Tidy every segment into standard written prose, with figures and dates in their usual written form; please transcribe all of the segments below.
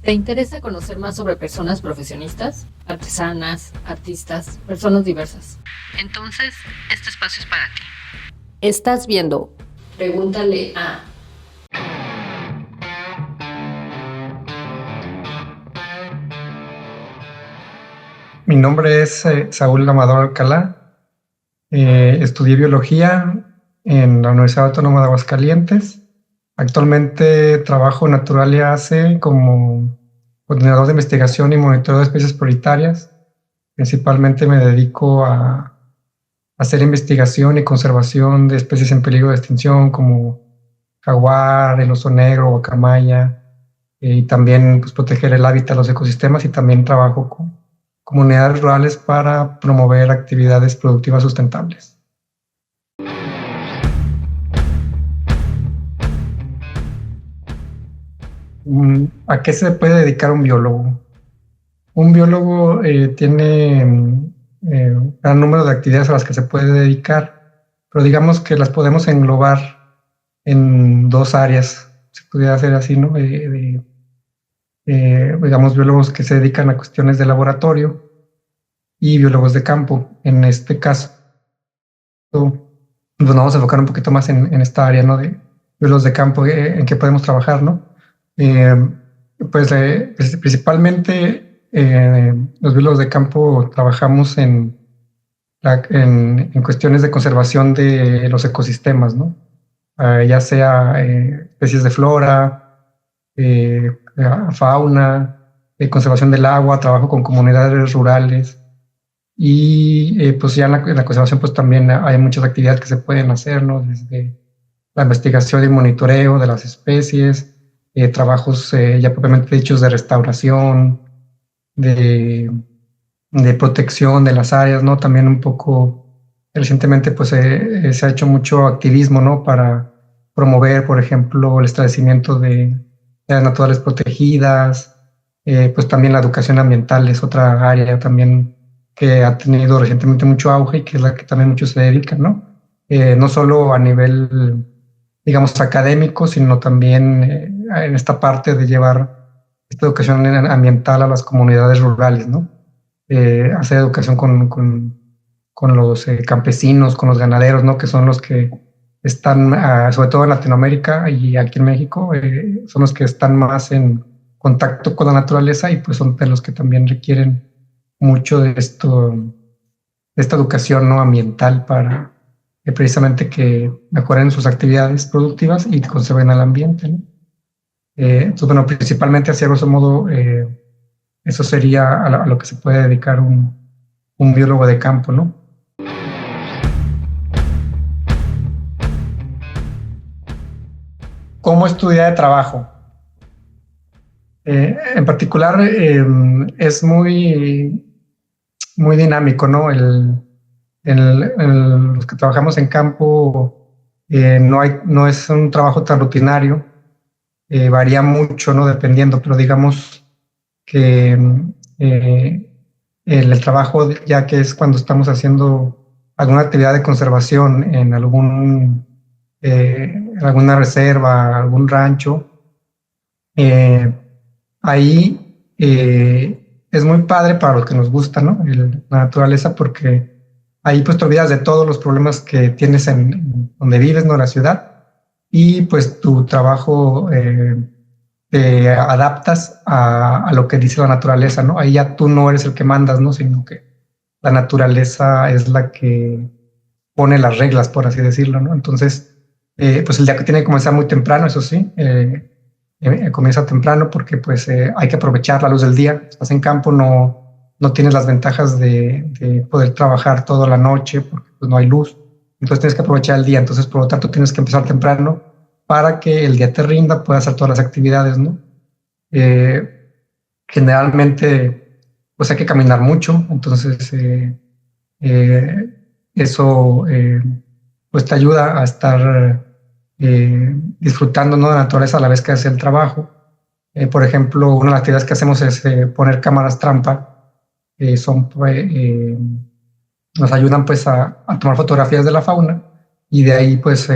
¿Te interesa conocer más sobre personas profesionistas, artesanas, artistas, personas diversas? Entonces, este espacio es para ti. Estás viendo Pregúntale a... Mi nombre es Saúl Amador Alcalá. Estudié biología en la Universidad Autónoma de Aguascalientes. Actualmente trabajo en Naturalia AC como coordinador de investigación y monitoreo de especies prioritarias. Principalmente me dedico a hacer investigación y conservación de especies en peligro de extinción como jaguar, el oso negro, guacamaya, y también pues, proteger el hábitat, los ecosistemas, y también trabajo con comunidades rurales para promover actividades productivas sustentables. ¿A qué se puede dedicar un biólogo? Un biólogo tiene un gran número de actividades a las que se puede dedicar, pero digamos que las podemos englobar en dos áreas, se pudiera hacer así, ¿no? Digamos, biólogos que se dedican a cuestiones de laboratorio y biólogos de campo. En este caso, pues nos vamos a enfocar un poquito más en esta área, ¿no? De biólogos de campo, en que podemos trabajar, ¿no? Principalmente los biólogos de campo trabajamos en cuestiones de conservación de los ecosistemas, ¿no? Ya sea especies de flora, fauna, conservación del agua, trabajo con comunidades rurales, y pues ya en la conservación pues también hay muchas actividades que se pueden hacer, ¿no? Desde la investigación y monitoreo de las especies, trabajos ya propiamente dichos de restauración, de protección de las áreas, ¿no? También un poco recientemente pues se ha hecho mucho activismo, ¿no? Para promover, por ejemplo, el establecimiento de áreas naturales protegidas, pues también la educación ambiental es otra área también que ha tenido recientemente mucho auge y que es la que también muchos se dedican, ¿no? No solo a nivel, digamos, académico, sino también en esta parte de llevar esta educación ambiental a las comunidades rurales, ¿no? Hacer educación con los campesinos, con los ganaderos, ¿no? Que son los que están, sobre todo en Latinoamérica y aquí en México, son los que están más en contacto con la naturaleza y pues son de los que también requieren mucho de esta educación, ¿no? Ambiental para precisamente que mejoren sus actividades productivas y conserven el ambiente, ¿no? Entonces, bueno, principalmente, hacia grosso modo, eso sería a lo que se puede dedicar un biólogo de campo, ¿no? ¿Cómo es tu día de trabajo? En particular, es muy dinámico, ¿no? Los que trabajamos en campo, no es un trabajo tan rutinario, varía mucho, ¿no? Dependiendo, pero digamos que el trabajo, ya que es cuando estamos haciendo alguna actividad de conservación en alguna reserva, algún rancho, ahí es muy padre para los que nos gusta, ¿no? La naturaleza, porque ahí pues te olvidas de todos los problemas que tienes en donde vives, ¿no? En la ciudad, y pues tu trabajo te adaptas a lo que dice la naturaleza, ¿no? Ahí ya tú no eres el que mandas, ¿no? Sino que la naturaleza es la que pone las reglas, por así decirlo, ¿no? Entonces, pues el día que tiene que comenzar muy temprano, eso sí, comienza temprano porque pues hay que aprovechar la luz del día. Estás en campo, no tienes las ventajas de poder trabajar toda la noche porque pues, no hay luz. Entonces tienes que aprovechar el día. Entonces, por lo tanto, tienes que empezar temprano para que el día te rinda, puedas hacer todas las actividades, ¿no? Generalmente, pues hay que caminar mucho. Entonces, eso pues te ayuda a estar disfrutando, ¿no? De la naturaleza a la vez que haces el trabajo. Por ejemplo, una de las actividades que hacemos es poner cámaras trampa. Nos ayudan pues a tomar fotografías de la fauna y de ahí pues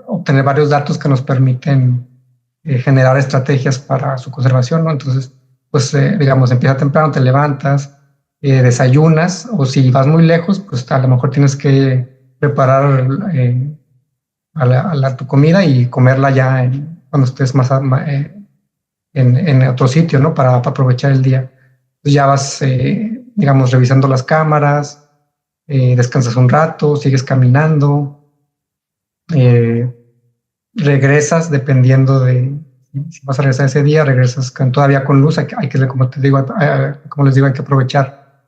obtener varios datos que nos permiten generar estrategias para su conservación, ¿no? Entonces pues digamos, empieza temprano, te levantas, desayunas, o si vas muy lejos, pues a lo mejor tienes que preparar tu comida y comerla ya cuando estés más en otro sitio, ¿no? Para aprovechar el día. Entonces ya vas, digamos, revisando las cámaras, descansas un rato, sigues caminando, eh, regresas dependiendo de si vas a regresar ese día, regresas todavía con luz, hay que, como te digo, como les digo, hay que aprovechar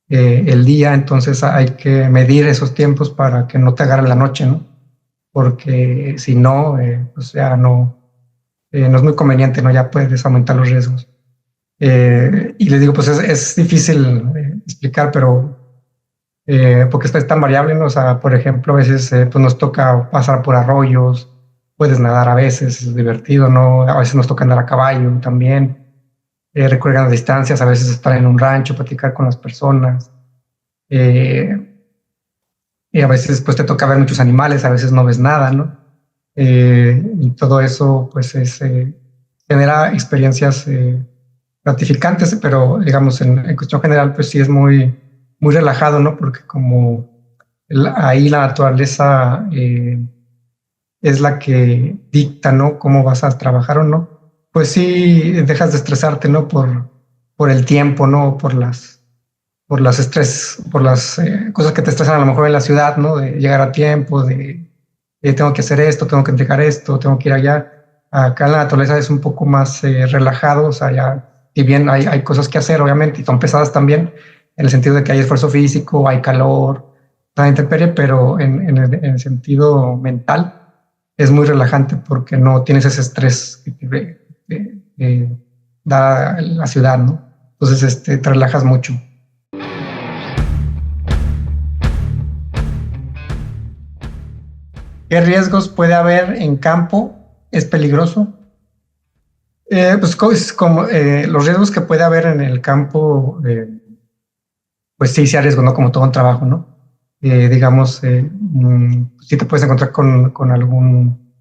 el día, entonces hay que medir esos tiempos para que no te agarre la noche, ¿no? Porque si no, pues ya no es muy conveniente, ¿no? Ya puedes aumentar los riesgos. Y les digo, pues es difícil explicar, pero porque es tan variable, ¿no? O sea, por ejemplo, a veces pues nos toca pasar por arroyos, puedes nadar a veces, es divertido, ¿no? A veces nos toca andar a caballo también, recorrer las distancias, a veces estar en un rancho, platicar con las personas. Y a veces pues te toca ver muchos animales, a veces no ves nada, ¿no? Y todo eso pues genera experiencias gratificantes, pero digamos en cuestión general pues sí es muy relajado, ¿no? Porque como ahí la naturaleza es la que dicta, ¿no? Cómo vas a trabajar o no. Pues sí dejas de estresarte, ¿no? Por el tiempo, ¿no? Por las cosas que te estresan a lo mejor en la ciudad, ¿no? De llegar a tiempo, de tengo que hacer esto, tengo que entregar esto, tengo que ir allá. Acá en la naturaleza es un poco más relajado, o sea, ya, si bien hay cosas que hacer, obviamente, y son pesadas también, en el sentido de que hay esfuerzo físico, hay calor, la intemperie, pero en el sentido mental es muy relajante porque no tienes ese estrés que da la ciudad, ¿no? Entonces te relajas mucho. ¿Qué riesgos puede haber en campo? ¿Es peligroso? Pues como los riesgos que puede haber en el campo, pues sí, se arriesga, ¿no? Como todo un trabajo, ¿no? Digamos, sí te puedes encontrar con algún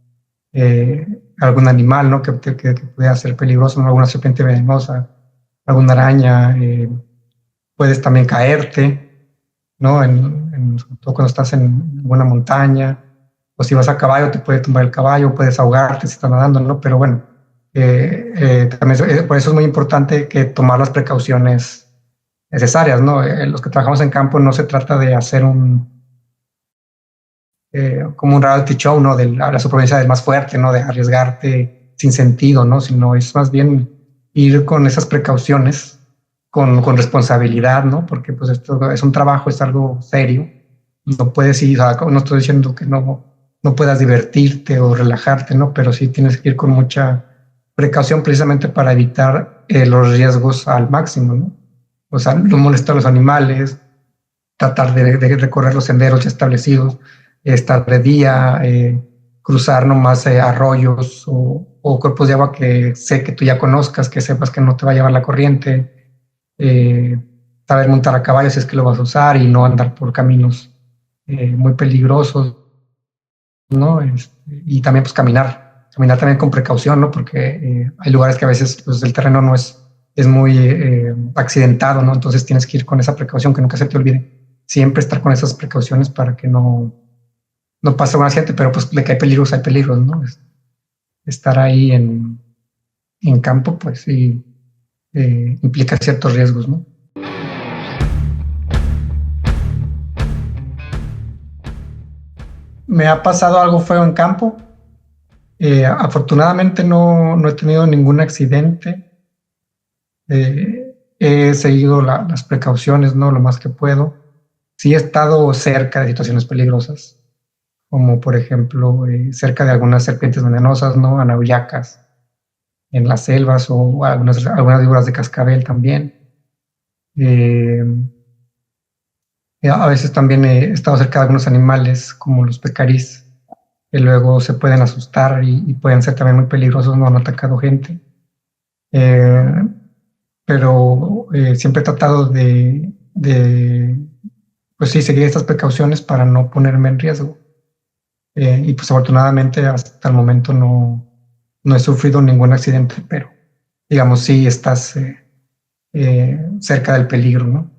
animal, ¿no? Que pueda ser peligroso, ¿no? Alguna serpiente venenosa, alguna araña, puedes también caerte, ¿no? Sobre todo cuando estás en alguna montaña, o si vas a caballo te puede tumbar el caballo, puedes ahogarte si estás nadando, ¿no? Pero bueno, también por eso es muy importante que tomar las precauciones necesarias, ¿no? Los que trabajamos en campo no se trata de hacer como un reality show, ¿no? De la supervivencia del más fuerte, ¿no? De arriesgarte sin sentido, ¿no? Sino es más bien ir con esas precauciones, con responsabilidad, ¿no? Porque pues esto es un trabajo, es algo serio. No puedes ir, o sea, no estoy diciendo que no puedas divertirte o relajarte, ¿no? Pero sí tienes que ir con mucha precaución precisamente para evitar los riesgos al máximo, ¿no? O sea, no molestar a los animales, tratar de recorrer los senderos ya establecidos, estar de día, cruzar nomás arroyos o cuerpos de agua que tú ya conozcas, que sepas que no te va a llevar la corriente, saber montar a caballo si es que lo vas a usar y no andar por caminos muy peligrosos, ¿no? Y también pues caminar también con precaución, ¿no? Porque hay lugares que a veces pues, el terreno no es muy accidentado, ¿no? Entonces tienes que ir con esa precaución, que nunca se te olvide. Siempre estar con esas precauciones para que no pase un accidente, pero pues de que hay peligros, ¿no? Estar ahí en campo, pues sí, implica ciertos riesgos, ¿no? Me ha pasado algo feo en campo. Afortunadamente no he tenido ningún accidente. He seguido las precauciones, ¿no? Lo más que puedo. Sí he estado cerca de situaciones peligrosas, como por ejemplo cerca de algunas serpientes venenosas, ¿no? Anauyacas en las selvas o algunas víboras de cascabel también. A veces también he estado cerca de algunos animales como los pecarís, que luego se pueden asustar y pueden ser también muy peligrosos, no han atacado gente. Pero siempre he tratado pues sí, seguir estas precauciones para no ponerme en riesgo. Y pues afortunadamente hasta el momento no he sufrido ningún accidente, pero digamos sí estás cerca del peligro, ¿no?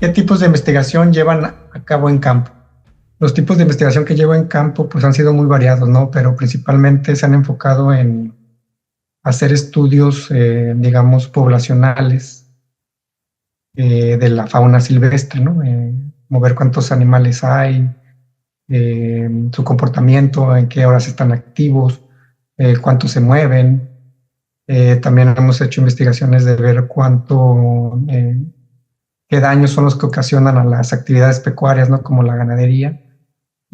¿Qué tipos de investigación llevan a cabo en campo? Los tipos de investigación que llevo en campo pues han sido muy variados, ¿no? Pero principalmente se han enfocado en hacer estudios, digamos, poblacionales de la fauna silvestre, ¿no? Mover cuántos animales hay, su comportamiento, en qué horas están activos, cuántos se mueven. También hemos hecho investigaciones de ver qué daños son los que ocasionan a las actividades pecuarias, ¿no? Como la ganadería,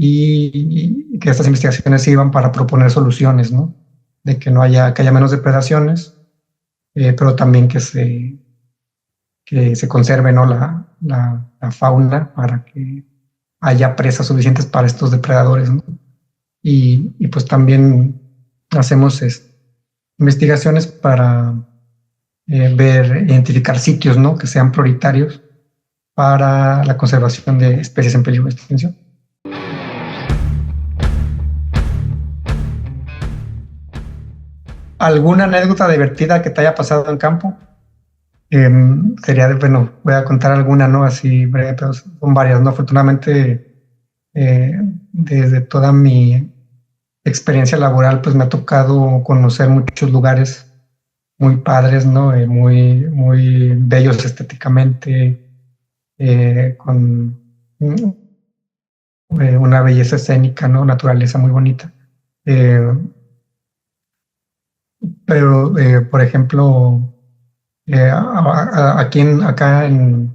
y que estas investigaciones sirvan para proponer soluciones, ¿no? De que haya menos depredaciones, pero también que se conserve, ¿no? la fauna para que haya presas suficientes para estos depredadores, ¿no? Y pues también hacemos investigaciones para identificar sitios, ¿no? Que sean prioritarios para la conservación de especies en peligro de extinción. ¿Alguna anécdota divertida que te haya pasado en campo? Bueno, voy a contar alguna, ¿no? Así breve, pero son varias, ¿no? Afortunadamente, desde toda mi experiencia laboral, pues me ha tocado conocer muchos lugares muy padres, ¿no? Muy, muy bellos estéticamente, con una belleza escénica, ¿no? Naturaleza muy bonita. Pero, por ejemplo, acá en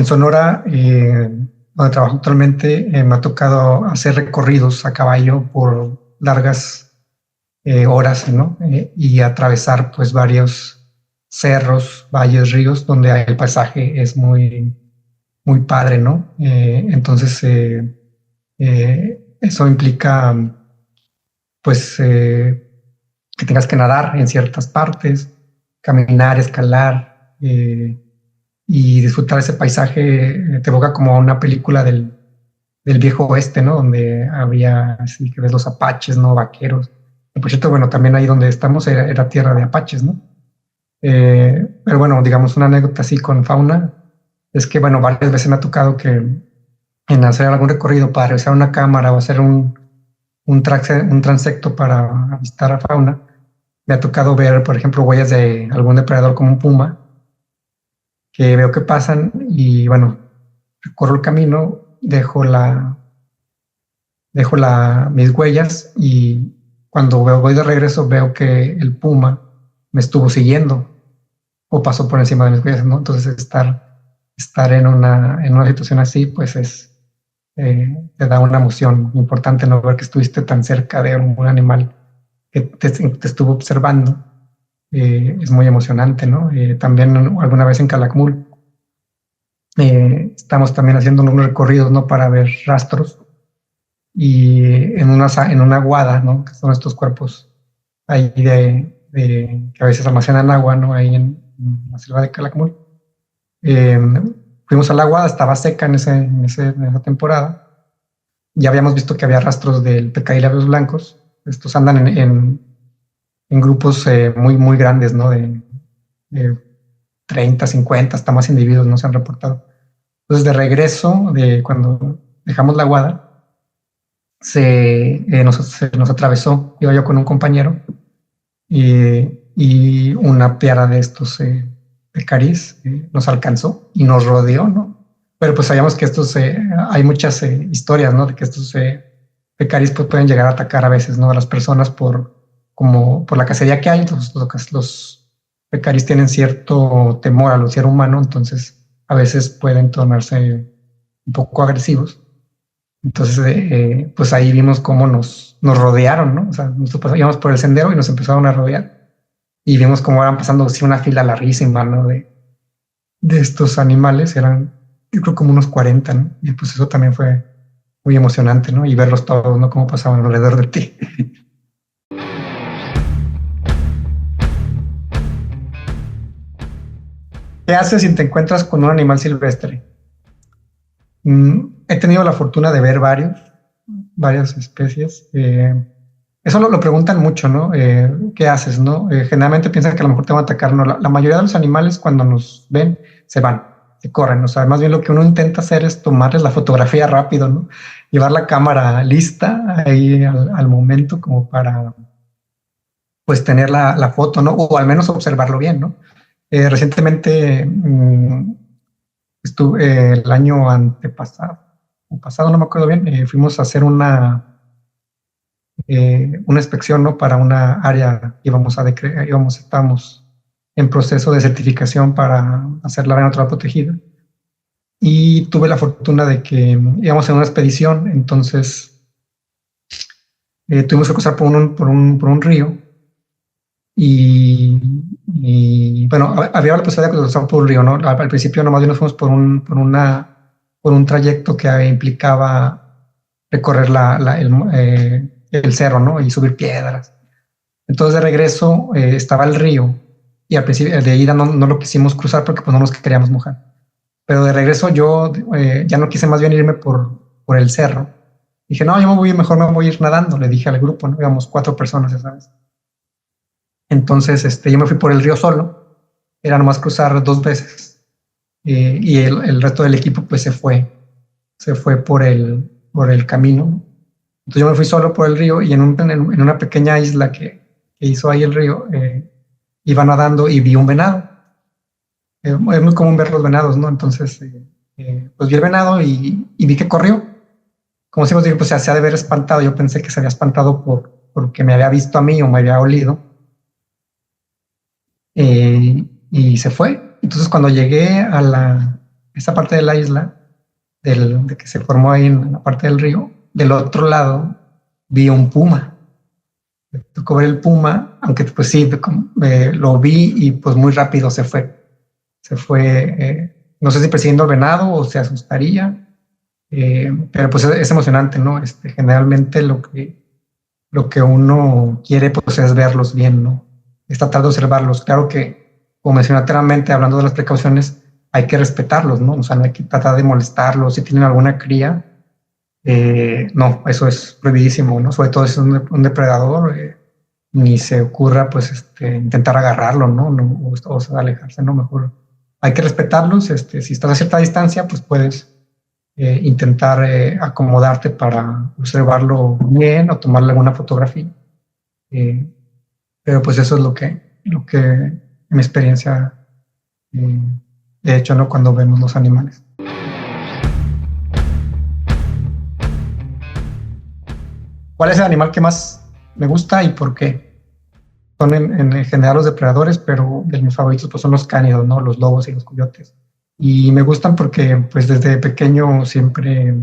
Sonora, donde trabajo actualmente, me ha tocado hacer recorridos a caballo por largas horas, ¿no? Y atravesar pues varios cerros, valles, ríos, donde el paisaje es muy, muy padre, ¿no? Entonces, eso implica pues que tengas que nadar en ciertas partes, caminar, escalar, y disfrutar ese paisaje. Te evoca como una película del viejo oeste, ¿no? Donde había, así que ves los apaches, ¿no? Vaqueros. Y por cierto, bueno, también ahí donde estamos era tierra de apaches, ¿no? Pero bueno, digamos una anécdota así con fauna, es que, bueno, varias veces me ha tocado que en hacer algún recorrido para revisar una cámara o hacer un transecto para avistar a fauna, me ha tocado ver, por ejemplo, huellas de algún depredador como un puma, que veo que pasan y, bueno, recorro el camino, dejo mis huellas, y cuando voy de regreso veo que el puma me estuvo siguiendo o pasó por encima de mis huellas, ¿no? Entonces estar en una situación así, pues te da una emoción importante, ¿no? Ver que estuviste tan cerca de un animal que te estuvo observando, es muy emocionante, ¿no? También alguna vez en Calakmul estamos también haciendo unos recorridos, ¿no? Para ver rastros, y en una aguada, ¿no? Que son estos cuerpos ahí que a veces almacenan agua, ¿no? Ahí en la selva de Calakmul. Fuimos a la aguada, estaba seca en esa temporada. Ya habíamos visto que había rastros del pecahilabios blancos. Estos andan en grupos muy, muy grandes, ¿no? De 30, 50, hasta más individuos, ¿no? Se han reportado. Entonces, de regreso, cuando dejamos la aguada, se nos atravesó, iba yo con un compañero, y una piara de estos pecarís nos alcanzó y nos rodeó, ¿no? Pero pues sabíamos que hay muchas historias, ¿no? De que estos pecarís pues, pueden llegar a atacar a veces, ¿no? A las personas por la cacería que hay. Entonces, los pecarís tienen cierto temor al ser humano, entonces a veces pueden tornarse un poco agresivos. Entonces, pues ahí vimos cómo nos rodearon, ¿no? O sea, nosotros íbamos por el sendero y nos empezaron a rodear. Y vimos cómo eran pasando así una fila larguísima, ¿no? De estos animales, eran, yo creo, como unos 40, ¿no? Y pues eso también fue muy emocionante, ¿no? Y verlos todos, ¿no? Cómo pasaban alrededor de ti. ¿Qué haces si te encuentras con un animal silvestre? He tenido la fortuna de ver varias especies. eso lo preguntan mucho, ¿no? ¿Qué haces, no? Generalmente piensan que a lo mejor te van a atacar, ¿no? La mayoría de los animales cuando nos ven se van, se corren, o sea, más bien lo que uno intenta hacer es tomarles la fotografía rápido, ¿no? Llevar la cámara lista ahí al momento como para, pues, tener la foto, ¿no? O al menos observarlo bien, ¿no? Recientemente estuve el año antepasado, o pasado, no me acuerdo bien, fuimos a hacer una inspección, ¿no? Para una área estábamos en proceso de certificación para hacer la área natural protegida. Y tuve la fortuna de que íbamos en una expedición, entonces tuvimos que cruzar por un río y bueno, había la posibilidad de cruzar por un río, ¿no? Al principio nomás nos fuimos por un trayecto que implicaba recorrer el cerro, ¿no? Y subir piedras. Entonces de regreso estaba el río y al principio de ida no lo quisimos cruzar porque pues no nos queríamos mojar. Pero de regreso yo ya no quise más bien irme por el cerro. Dije, no, mejor me voy a ir nadando, le dije al grupo, ¿no? Íbamos 4 personas esa vez. Entonces yo me fui por el río solo, era nomás cruzar 2 veces y el resto del equipo pues se fue por el camino. Entonces yo me fui solo por el río y en una pequeña isla que hizo ahí el río, iba nadando y vi un venado. Es muy común ver los venados, ¿no? Entonces, pues vi el venado y vi que corrió. Como si digo, pues se ha de haber espantado. Yo pensé que se había espantado porque me había visto a mí o me había olido. Y se fue. Entonces, cuando llegué a esa parte de la isla, de que se formó ahí en la parte del río, del otro lado vi un puma. Me tocó ver el puma, aunque pues sí, lo vi y pues muy rápido se fue. No sé si persiguiendo al venado o se asustaría, pero pues es emocionante, ¿no? Generalmente lo que uno quiere pues es verlos bien, ¿no? Es tratar de observarlos. Claro que, como mencioné anteriormente, hablando de las precauciones, hay que respetarlos, ¿no? O sea, no hay que tratar de molestarlos. Si tienen alguna cría, no, eso es prohibidísimo, ¿no? Sobre todo si es un depredador, ni se ocurra pues intentar agarrarlo, ¿no? O alejarse, ¿no? Mejor hay que respetarlos. Si estás a cierta distancia, pues puedes intentar acomodarte para observarlo bien o tomarle alguna fotografía. Pero pues eso es lo que en mi experiencia he hecho, ¿no? Cuando vemos los animales. ¿Cuál es el animal que más me gusta y por qué? Son en general los depredadores, pero de mis favoritos pues son los cánidos, ¿no? Los lobos y los coyotes. Y me gustan porque pues desde pequeño siempre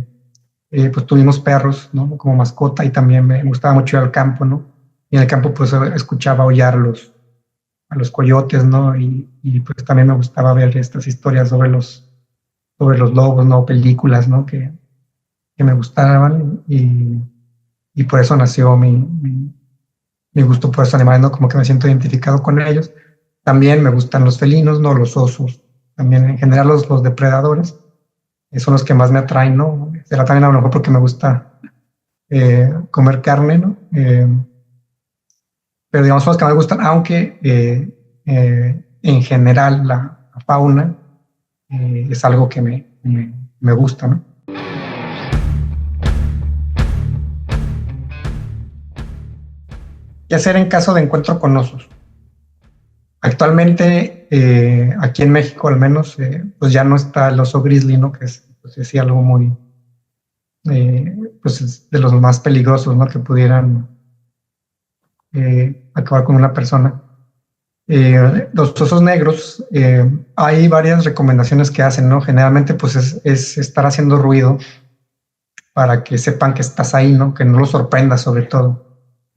pues tuvimos perros, ¿no? Como mascota, y también me gustaba mucho ir al campo, ¿no? Y en el campo pues escuchaba aullar a los coyotes, ¿no? Y pues también me gustaba ver estas historias sobre los lobos, ¿no? Películas, ¿no? Que me gustaban y por eso nació mi gusto por estos animales, ¿no? Como que me siento identificado con ellos. También me gustan los felinos, ¿no? Los osos. También en general los depredadores son los que más me atraen, ¿no? Será también a lo mejor porque me gusta comer carne, ¿no? Pero digamos son los que más me gustan, aunque en general la fauna es algo que me gusta, ¿no? ¿Qué hacer en caso de encuentro con osos? Actualmente, aquí en México al menos, pues ya no está el oso grizzly, ¿no? Que es, pues, sí, algo muy, pues es de los más peligrosos, ¿no? Que pudieran acabar con una persona. Los osos negros, hay varias recomendaciones que hacen, ¿no? Generalmente, pues es estar haciendo ruido para que sepan que estás ahí, ¿no? Que no los sorprendas, sobre todo.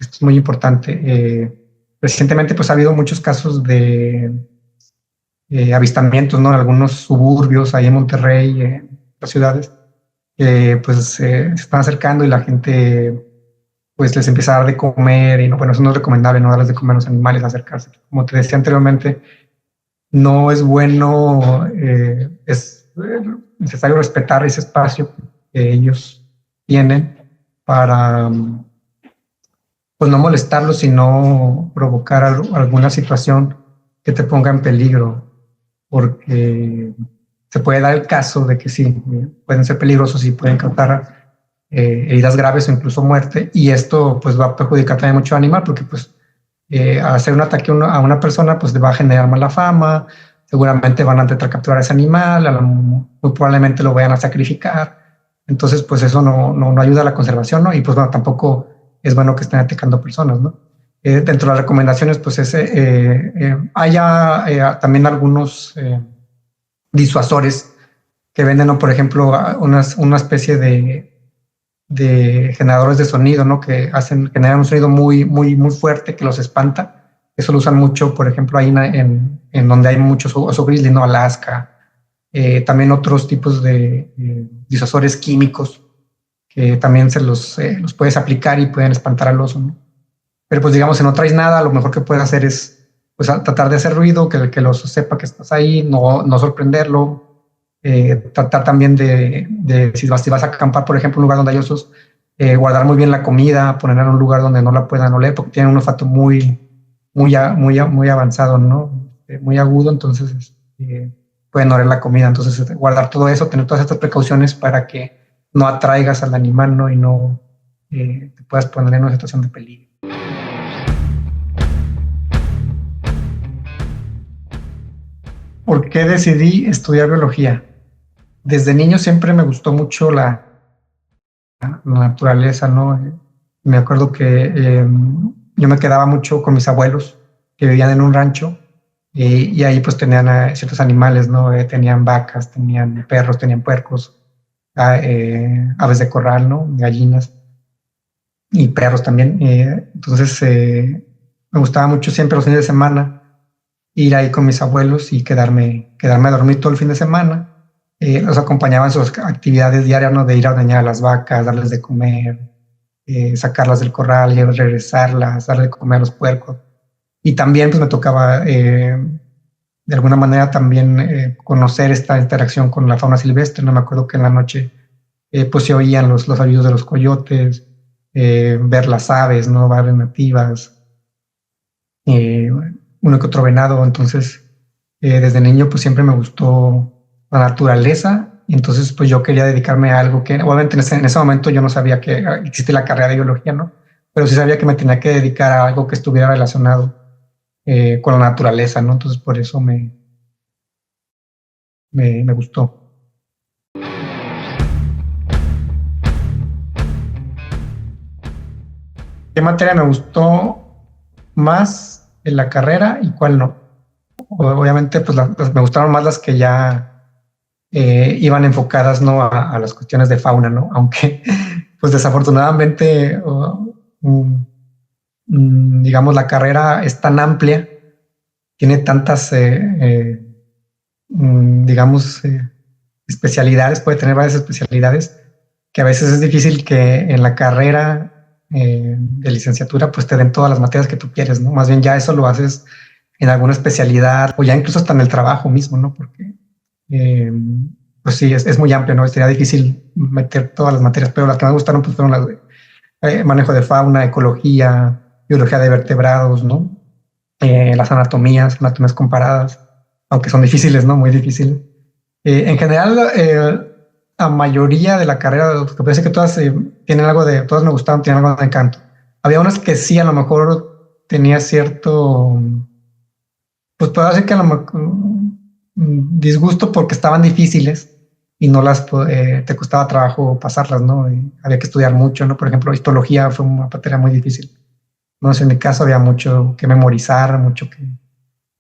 Esto es muy importante. Recientemente, pues ha habido muchos casos de avistamientos, ¿no? En algunos suburbios, ahí en Monterrey, en las ciudades, pues se están acercando y la gente pues les empieza a dar de comer y no, bueno, eso no es recomendable, no darles de comer a los animales, acercarse. Como te decía anteriormente, no es bueno, es necesario respetar ese espacio que ellos tienen para pues no molestarlo, sino provocar alguna situación que te ponga en peligro, porque se puede dar el caso de que sí, pueden ser peligrosos y pueden causar heridas graves o incluso muerte, y esto pues va a perjudicar también mucho al animal, porque pues al hacer un ataque a una persona pues le va a generar mala fama, seguramente van a intentar capturar a ese animal, muy probablemente lo vayan a sacrificar, entonces pues eso no ayuda a la conservación, ¿no? Y pues bueno, tampoco es bueno que estén atacando personas, ¿no? Dentro de las recomendaciones pues también algunos disuasores que venden, ¿no? Por ejemplo, una especie de generadores de sonido, ¿no? Que generan un sonido muy, muy, muy fuerte que los espanta. Eso lo usan mucho, por ejemplo, ahí en donde hay muchos oso grizzly, ¿no? Alaska. También otros tipos de disuasores químicos que también los puedes aplicar y pueden espantar al oso, ¿no? Pero pues digamos, si no traes nada, lo mejor que puedes hacer es pues tratar de hacer ruido, que el oso sepa que estás ahí, no sorprenderlo. Tratar también si vas a acampar, por ejemplo, en un lugar donde hay osos, guardar muy bien la comida, ponerla en un lugar donde no la puedan oler, porque tienen un olfato muy avanzado, ¿no? Muy agudo, entonces pueden oler la comida. Entonces, guardar todo eso, tener todas estas precauciones para que no atraigas al animal, ¿no? Y no te puedas poner en una situación de peligro. ¿Por qué decidí estudiar biología? Desde niño siempre me gustó mucho la naturaleza, ¿no? Me acuerdo que yo me quedaba mucho con mis abuelos que vivían en un rancho y ahí pues tenían ciertos animales, ¿no? Tenían vacas, tenían perros, tenían puercos, aves de corral, ¿no? Gallinas y perros también. Entonces me gustaba mucho siempre los fines de semana ir ahí con mis abuelos y quedarme a dormir todo el fin de semana. Los acompañaba en sus actividades diarias, ¿no? De ir a ordeñar a las vacas, darles de comer, sacarlas del corral, y regresarlas, darle de comer a los puercos. Y también pues me tocaba de alguna manera también conocer esta interacción con la fauna silvestre, ¿no? Me acuerdo que en la noche pues se oían los aullidos de los coyotes, ver las aves, ¿no? Aves nativas, uno que otro venado. Entonces desde niño pues siempre me gustó la naturaleza, y entonces pues yo quería dedicarme a algo que obviamente en ese momento yo no sabía que existe la carrera de biología, ¿no? Pero sí sabía que me tenía que dedicar a algo que estuviera relacionado con la naturaleza, ¿no? Entonces por eso me gustó. ¿Qué materia me gustó más en la carrera y cuál no? Obviamente pues me gustaron más las que ya iban enfocadas, ¿no? a las cuestiones de fauna, ¿no? Aunque pues desafortunadamente digamos la carrera es tan amplia, tiene tantas digamos especialidades, puede tener varias especialidades, que a veces es difícil que en la carrera de licenciatura pues te den todas las materias que tú quieres, ¿no? Más bien ya eso lo haces en alguna especialidad o ya incluso hasta en el trabajo mismo, ¿no? Porque pues sí, es muy amplio, ¿no? Sería difícil meter todas las materias, pero las que me gustaron pues fueron las de manejo de fauna, ecología, biología de vertebrados, ¿no? Las anatomías comparadas, aunque son difíciles, ¿no? Muy difíciles. En general, la mayoría de la carrera, que parece que todas tienen algo todas me gustaron, tienen algo de encanto. Había unas que sí, a lo mejor tenía cierto, pues puedo decir que a lo mejor disgusto porque estaban difíciles y no te costaba trabajo pasarlas, ¿no? Y había que estudiar mucho, ¿no? Por ejemplo, histología fue una materia muy difícil. No sé, en mi caso había mucho que memorizar, mucho que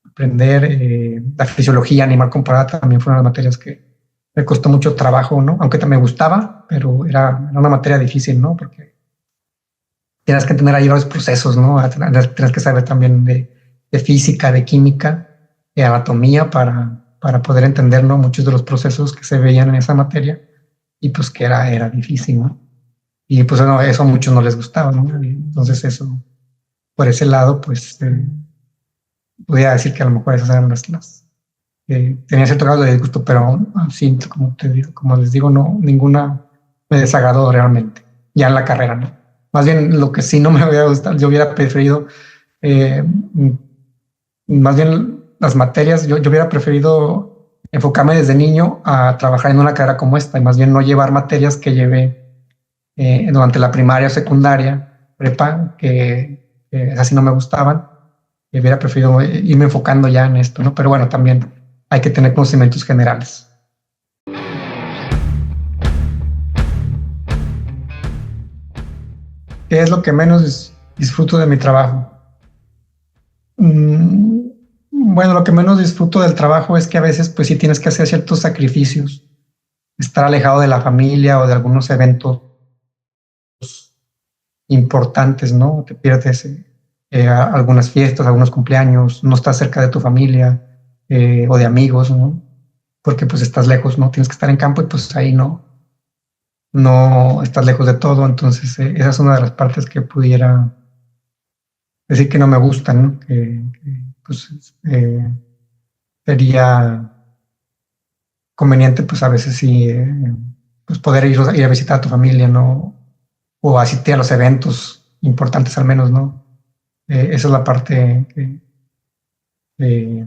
aprender. La fisiología animal comparada también fue una de las materias que me costó mucho trabajo, ¿no? Aunque también me gustaba, pero era una materia difícil, ¿no? Porque tienes que tener ahí varios procesos, ¿no? Tienes que saber también de física, de química, de anatomía para poder entender, ¿no? Muchos de los procesos que se veían en esa materia y pues que era difícil, ¿no? Y pues no, eso a muchos no les gustaba, ¿no? Y entonces eso, por ese lado, pues podría decir que a lo mejor esas eran tenía cierto grado de disgusto, pero sí, como les digo, no, ninguna me desagradó realmente, ya en la carrera, ¿no? más bien lo que sí no me hubiera gustado, yo hubiera preferido, eh, más bien las materias, yo hubiera preferido enfocarme desde niño a trabajar en una carrera como esta y más bien no llevar materias que llevé durante la primaria o secundaria, prepa, que así no me gustaban. Y hubiera preferido irme enfocando ya en esto, ¿no? Pero bueno, también hay que tener conocimientos generales. ¿Qué es lo que menos disfruto de mi trabajo? Bueno, lo que menos disfruto del trabajo es que a veces pues sí tienes que hacer ciertos sacrificios, estar alejado de la familia o de algunos eventos importantes, ¿no? Te pierdes algunas fiestas, algunos cumpleaños, no estás cerca de tu familia o de amigos, ¿no? Porque pues estás lejos, ¿no? Tienes que estar en campo y pues ahí no estás lejos de todo, entonces esa es una de las partes que pudiera decir que no me gustan, ¿no? Pues sería conveniente pues a veces sí pues poder ir a visitar a tu familia, ¿no? O asistir a los eventos importantes al menos, ¿no? Esa es la parte que eh,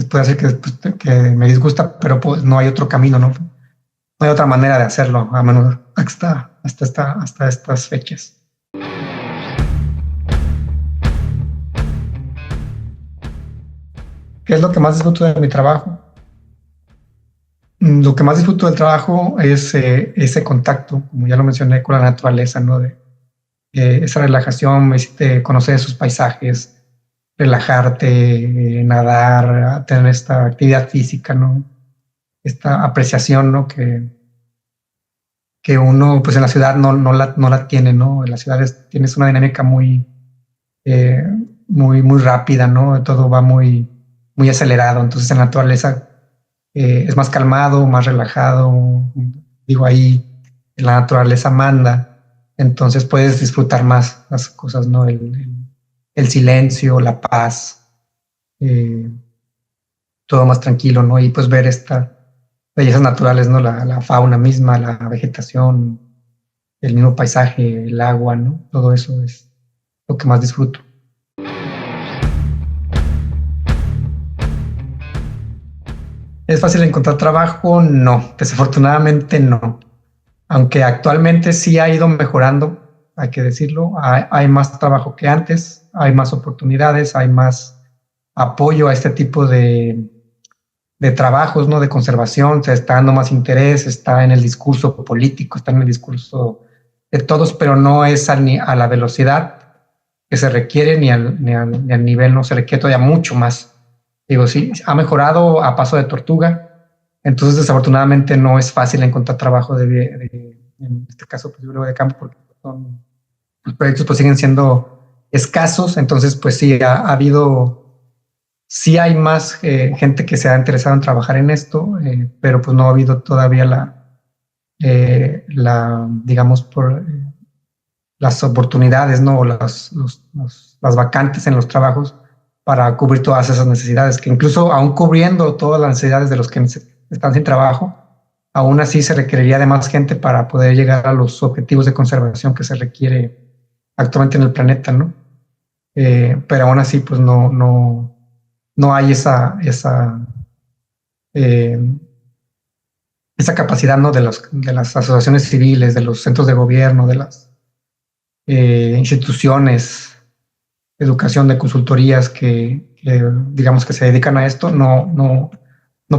puede hacer que me disgusta, pero pues no hay otro camino, ¿no? No hay otra manera de hacerlo, a menos hasta estas fechas. ¿Qué es lo que más disfruto de mi trabajo? Lo que más disfruto del trabajo es ese contacto, como ya lo mencioné, con la naturaleza, ¿no? Esa relajación, conocer esos paisajes, relajarte, nadar, tener esta actividad física, ¿no? Esta apreciación, ¿no? Que uno, pues en la ciudad no la tiene, ¿no? En la ciudad tienes una dinámica eh, muy rápida, ¿no? Todo va muy acelerado. Entonces en la naturaleza es más calmado, más relajado. Digo, ahí la naturaleza manda. Entonces puedes disfrutar más las cosas, ¿no? El silencio, la paz, eh, todo más tranquilo, ¿no? Y pues ver estas bellezas naturales, ¿no? La fauna misma, la vegetación, el mismo paisaje, el agua, ¿no? Todo eso es lo que más disfruto. ¿Es fácil encontrar trabajo? No, desafortunadamente no. Aunque actualmente sí ha ido mejorando, hay que decirlo, hay más trabajo que antes, hay más oportunidades, hay más apoyo a este tipo de trabajos, ¿no? De conservación, se está dando más interés, está en el discurso político, está en el discurso de todos, pero no es a la velocidad que se requiere ni al nivel, no se requiere todavía mucho más. Digo, sí, ha mejorado a paso de tortuga, entonces desafortunadamente no es fácil encontrar trabajo en este caso, pues, de campo, porque los proyectos pues siguen siendo escasos, entonces pues sí, ha habido, sí hay más gente que se ha interesado en trabajar en esto, pero pues no ha habido todavía digamos, las oportunidades, ¿no? O las vacantes en los trabajos para cubrir todas esas necesidades, que incluso aún cubriendo todas las necesidades de los que están sin trabajo, aún así se requeriría de más gente para poder llegar a los objetivos de conservación que se requiere actualmente en el planeta, ¿no? Pero aún así, pues no hay eh, esa capacidad, ¿no? De las asociaciones civiles, de los centros de gobierno, de las instituciones de educación, de consultorías digamos que se dedican a esto, no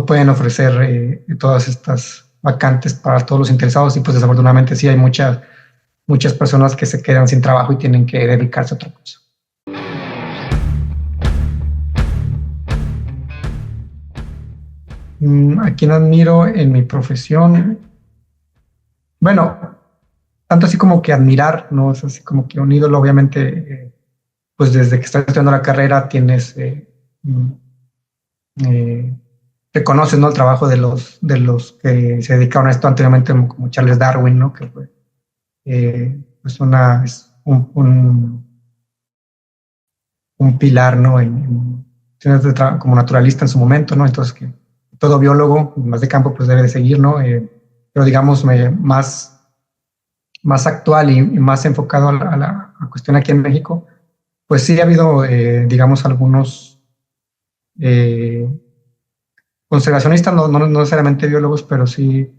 pueden ofrecer todas estas vacantes para todos los interesados y pues desafortunadamente sí hay muchas personas que se quedan sin trabajo y tienen que dedicarse a otra cosa. ¿A quién admiro en mi profesión? Bueno, tanto así como que admirar, ¿no? Es así como que un ídolo, obviamente, pues desde que estás estudiando la carrera tienes, reconoces, ¿no? El trabajo de los que se dedicaron a esto anteriormente, como Charles Darwin, ¿no? Que fue, pues es un pilar, ¿no? Como naturalista en su momento, ¿no? Entonces, que todo biólogo, más de campo, pues debe de seguir, ¿no? Pero digamos, más más actual y más enfocado a la cuestión aquí en México, pues sí ha habido, digamos, algunos conservacionistas, no necesariamente biólogos, pero sí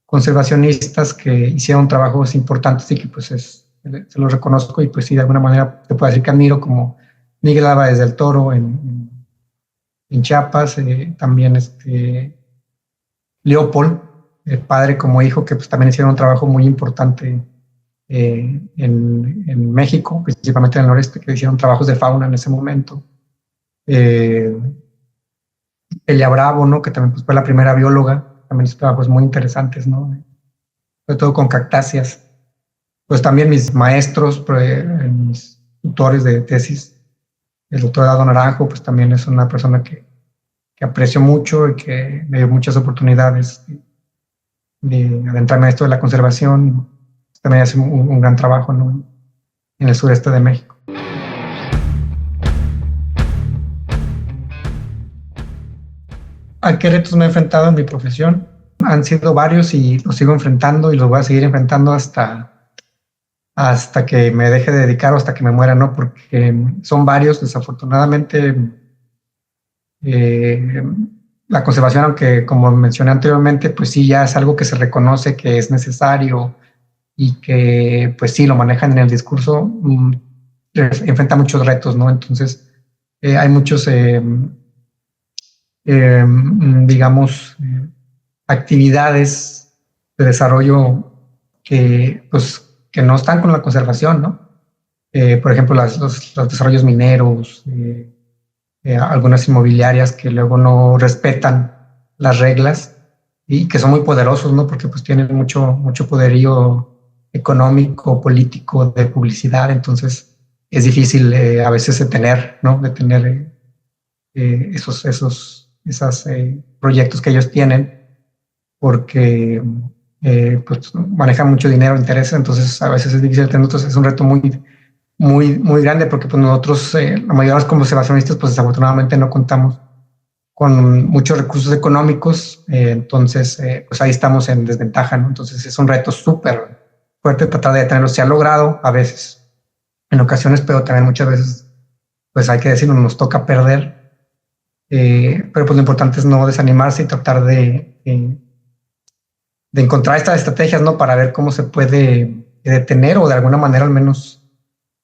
conservacionistas que hicieron trabajos importantes y que pues se los reconozco y pues sí, de alguna manera te puedo decir que admiro, como Miguel Álvarez del Toro en Chiapas, también Leopold, padre como hijo, que pues también hicieron un trabajo muy importante en México, principalmente en el noreste, que hicieron trabajos de fauna en ese momento. Elia Bravo, ¿no? Que también pues, fue la primera bióloga, también hizo trabajos muy interesantes, ¿no? Sobre todo con cactáceas. Pues también mis maestros, mis tutores de tesis, el doctor Dado Naranjo, pues también es una persona que aprecio mucho y que me dio muchas oportunidades de adentrarme a esto de la conservación. También hace un gran trabajo, ¿no? En el sureste de México. ¿A qué retos me he enfrentado en mi profesión? Han sido varios y los sigo enfrentando y los voy a seguir enfrentando hasta que me deje de dedicar o hasta que me muera, ¿no? Porque son varios, desafortunadamente. La conservación, aunque como mencioné anteriormente, pues sí, ya es algo que se reconoce que es necesario y que pues sí, lo manejan en el discurso, enfrenta muchos retos, ¿no? Entonces, hay muchos, digamos, actividades de desarrollo pues, que no están con la conservación, ¿no? Por ejemplo, los desarrollos mineros, algunas inmobiliarias que luego no respetan las reglas y que son muy poderosos, ¿no? Porque pues tienen mucho poderío económico, político, de publicidad, entonces es difícil a veces detener, ¿no? Detener esos proyectos que ellos tienen porque pues manejan mucho dinero, intereses, entonces a veces es difícil detener, entonces es un reto muy grande porque pues nosotros, la mayoría de los conservacionistas, pues desafortunadamente no contamos con muchos recursos económicos, entonces pues ahí estamos en desventaja, ¿no? Entonces es un reto súper fuerte tratar de detenerlo. Se ha logrado a veces, en ocasiones, pero también muchas veces, pues hay que decirlo, nos toca perder, pero pues lo importante es no desanimarse y tratar de encontrar estas estrategias, ¿no? Para ver cómo se puede detener o de alguna manera al menos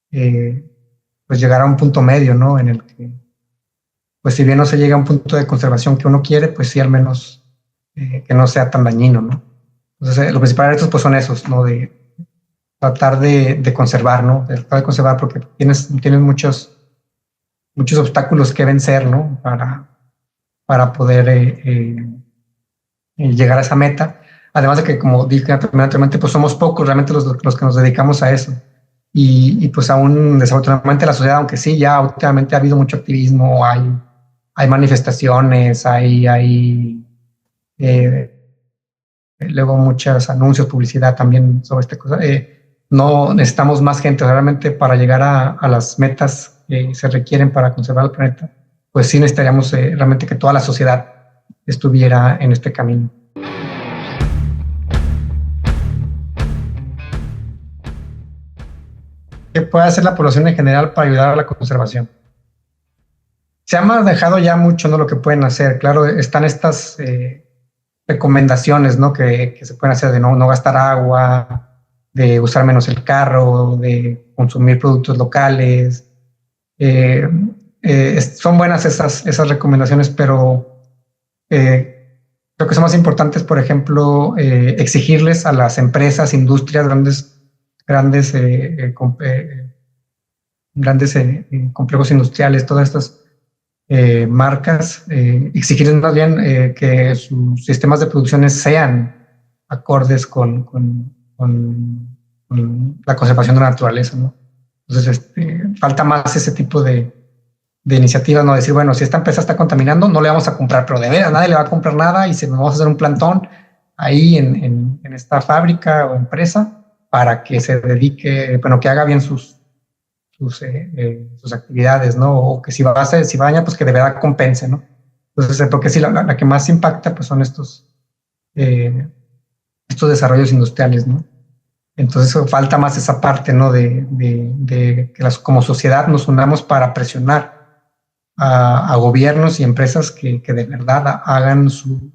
pues llegar a un punto medio, ¿no? En el que, pues si bien no se llega a un punto de conservación que uno quiere, pues sí al menos que no sea tan dañino, ¿no? Entonces, los principales retos pues son esos, ¿no? De tratar de conservar, ¿no? De tratar de conservar porque tienes muchos obstáculos que vencer, ¿no? Para poder llegar a esa meta. Además de que, como dije anteriormente, pues somos pocos realmente los que nos dedicamos a eso. Y pues aún desafortunadamente la sociedad, aunque sí, ya últimamente ha habido mucho activismo, hay manifestaciones, hay luego muchos anuncios, publicidad también sobre esta cosa. No necesitamos más gente realmente para llegar a las metas que se requieren para conservar el planeta. Pues sí necesitaríamos realmente que toda la sociedad estuviera en este camino. ¿Qué puede hacer la población en general para ayudar a la conservación? Se ha manejado ya mucho, ¿no? Lo que pueden hacer. Claro, están estas recomendaciones, ¿no? Que se pueden hacer de no gastar agua, de usar menos el carro, de consumir productos locales. Son buenas esas recomendaciones, pero creo que son más importantes, por ejemplo, exigirles a las empresas, industrias, grandes complejos industriales, todas estas marcas, exigirles más bien que sus sistemas de producciones sean acordes con la conservación de la naturaleza, ¿no? Entonces, falta más ese tipo de iniciativas, no decir, bueno, si esta empresa está contaminando, no le vamos a comprar, pero de veras nadie le va a comprar nada y se nos vamos a hacer un plantón ahí en esta fábrica o empresa para que se dedique, bueno, que haga bien sus actividades, ¿no? O que si baña, pues que de verdad compense, ¿no? Entonces, porque sí, la que más impacta, pues son estos desarrollos industriales, ¿no? Entonces falta más esa parte, ¿no? De que como sociedad nos unamos para presionar a gobiernos y empresas que de verdad hagan su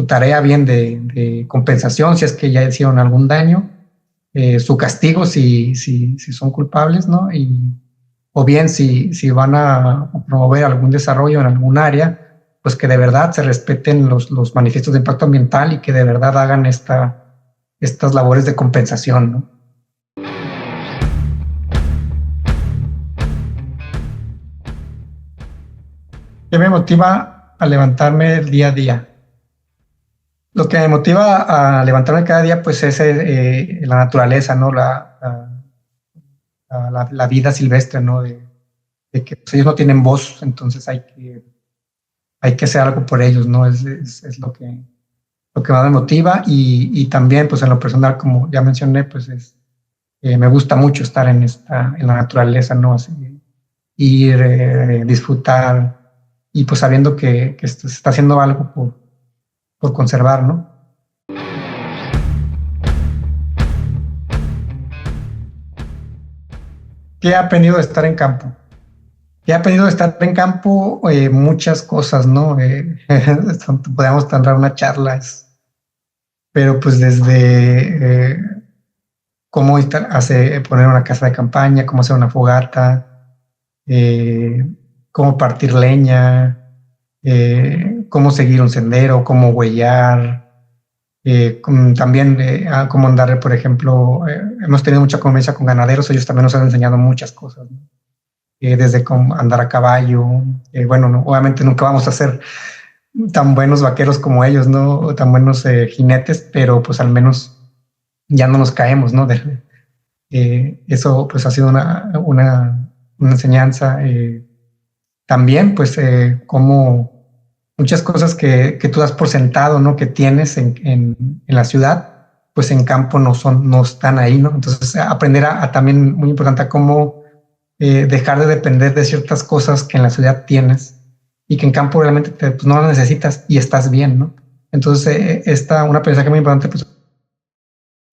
tarea bien de compensación, si es que ya hicieron algún daño, su castigo si son culpables, ¿no? O bien si van a promover algún desarrollo en algún área, pues que de verdad se respeten los manifiestos de impacto ambiental y que de verdad hagan estas labores de compensación, ¿no? ¿Qué me motiva a levantarme el día a día? Lo que me motiva a levantarme cada día, pues es la naturaleza, ¿no? La vida silvestre, ¿no? De que pues, ellos no tienen voz, entonces hay que hacer algo por ellos, ¿no? Es lo que más me motiva y también, pues en lo personal, como ya mencioné, pues me gusta mucho estar en la naturaleza, ¿no? Así, ir, disfrutar y pues sabiendo que se está haciendo algo por conservar, ¿no? ¿Qué he aprendido de estar en campo? ¿Qué he aprendido de estar en campo? Muchas cosas, ¿no? Podríamos tendrá una charla, pero pues desde cómo poner una casa de campaña, cómo hacer una fogata, cómo partir leña, cómo seguir un sendero, cómo huellar, también cómo andar, por ejemplo, hemos tenido mucha convivencia con ganaderos, ellos también nos han enseñado muchas cosas, ¿no? Desde cómo andar a caballo, bueno, no, obviamente nunca vamos a ser tan buenos vaqueros como ellos, ¿no? O tan buenos jinetes, pero pues al menos ya no nos caemos, ¿no? Eso pues ha sido una enseñanza. También pues como muchas cosas que tú das por sentado, ¿no? Que tienes en la ciudad, pues en campo no están ahí, ¿no? Entonces aprender a también, muy importante, a cómo dejar de depender de ciertas cosas que en la ciudad tienes y que en campo realmente pues no las necesitas y estás bien, ¿no? Entonces un aprendizaje muy importante pues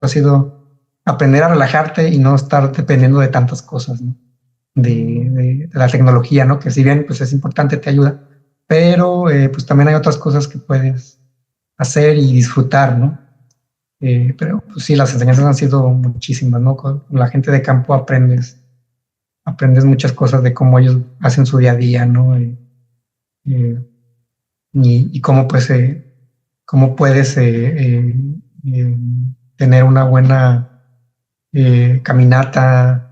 ha sido aprender a relajarte y no estar dependiendo de tantas cosas, ¿no? De la tecnología, ¿no? Que si bien pues es importante, te ayuda, pero pues también hay otras cosas que puedes hacer y disfrutar, ¿no? Pero pues sí, las enseñanzas han sido muchísimas, ¿no? Con la gente de campo aprendes muchas cosas de cómo ellos hacen su día a día, ¿no? Y cómo pues cómo puedes tener una buena caminata,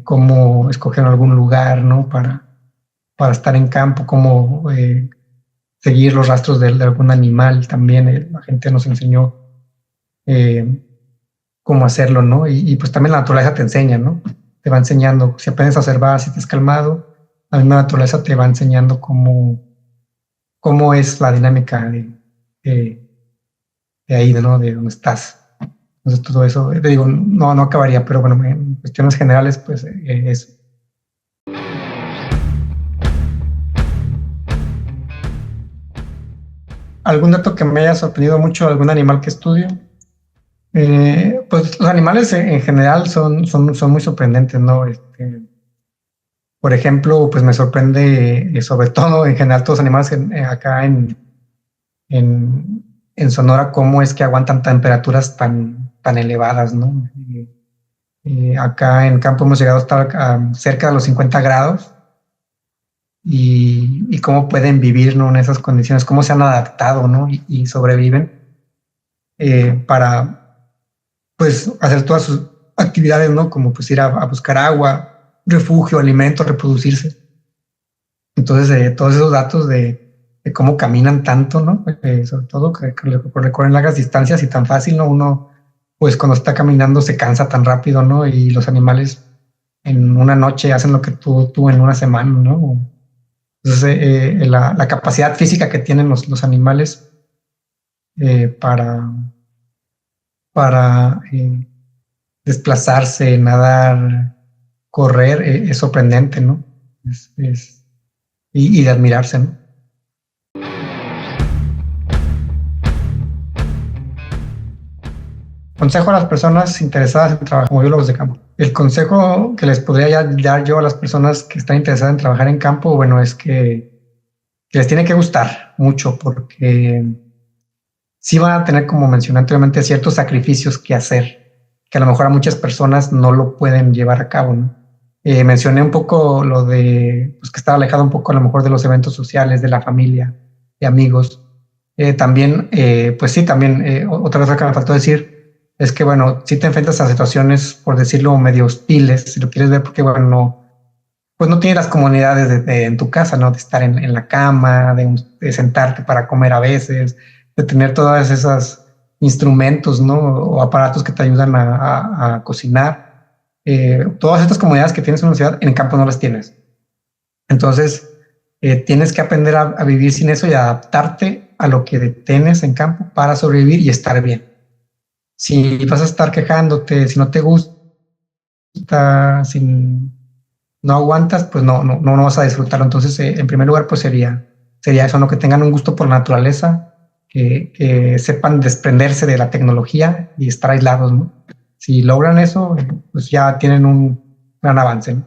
cómo escoger algún lugar, ¿no? Para estar en campo, cómo seguir los rastros de algún animal también. La gente nos enseñó cómo hacerlo, ¿no? Y pues también la naturaleza te enseña, ¿no? Te va enseñando, si aprendes a observar, si te has calmado, la misma naturaleza te va enseñando cómo es la dinámica de ahí, ¿no? De donde estás. Entonces todo eso, te digo, no acabaría, pero bueno, en cuestiones generales, pues eso. ¿Algún dato que me haya sorprendido mucho, algún animal que estudio? Pues los animales en general son muy sorprendentes, ¿no? Por ejemplo, pues me sorprende, sobre todo en general todos los animales acá en Sonora, cómo es que aguantan temperaturas tan elevadas, ¿no? Acá en campo hemos llegado a estar cerca de los 50 grados y cómo pueden vivir, ¿no? En esas condiciones, cómo se han adaptado, ¿no? Y sobreviven para pues hacer todas sus actividades, ¿no? Como pues ir a buscar agua, refugio, alimento, reproducirse. Entonces, todos esos datos de cómo caminan tanto, ¿no? Sobre todo que recorren largas distancias y tan fácil, ¿no? Uno, pues cuando está caminando se cansa tan rápido, ¿no? Y los animales en una noche hacen lo que tú en una semana, ¿no? Entonces, la capacidad física que tienen los animales para desplazarse, nadar, correr, es sorprendente, ¿no? Y de admirarse, ¿no? Consejo a las personas interesadas en trabajar como biólogos de campo. El consejo que les podría dar yo a las personas que están interesadas en trabajar en campo, bueno, es que les tiene que gustar mucho, porque sí van a tener, como mencioné anteriormente, ciertos sacrificios que hacer, que a lo mejor a muchas personas no lo pueden llevar a cabo, ¿no? Mencioné un poco lo de pues, que estar alejado un poco a lo mejor de los eventos sociales, de la familia, de amigos. También, pues sí, también otra cosa que me faltó decir es que, bueno, si te enfrentas a situaciones, por decirlo, medio hostiles, si lo quieres ver, porque, bueno, no, pues no tienes las comunidades en tu casa, ¿no? De estar en la cama, de sentarte para comer a veces, de tener todas esas instrumentos, ¿no? O aparatos que te ayudan a cocinar. Todas estas comunidades que tienes en una ciudad, en el campo no las tienes. Entonces, tienes que aprender a vivir sin eso y adaptarte a lo que tienes en campo para sobrevivir y estar bien. Si vas a estar quejándote, si no te gusta, si no aguantas, pues no vas a disfrutarlo. Entonces, en primer lugar, pues sería eso, ¿no? Que tengan un gusto por la naturaleza, que sepan desprenderse de la tecnología y estar aislados, ¿no? Si logran eso, pues ya tienen un gran avance, ¿no?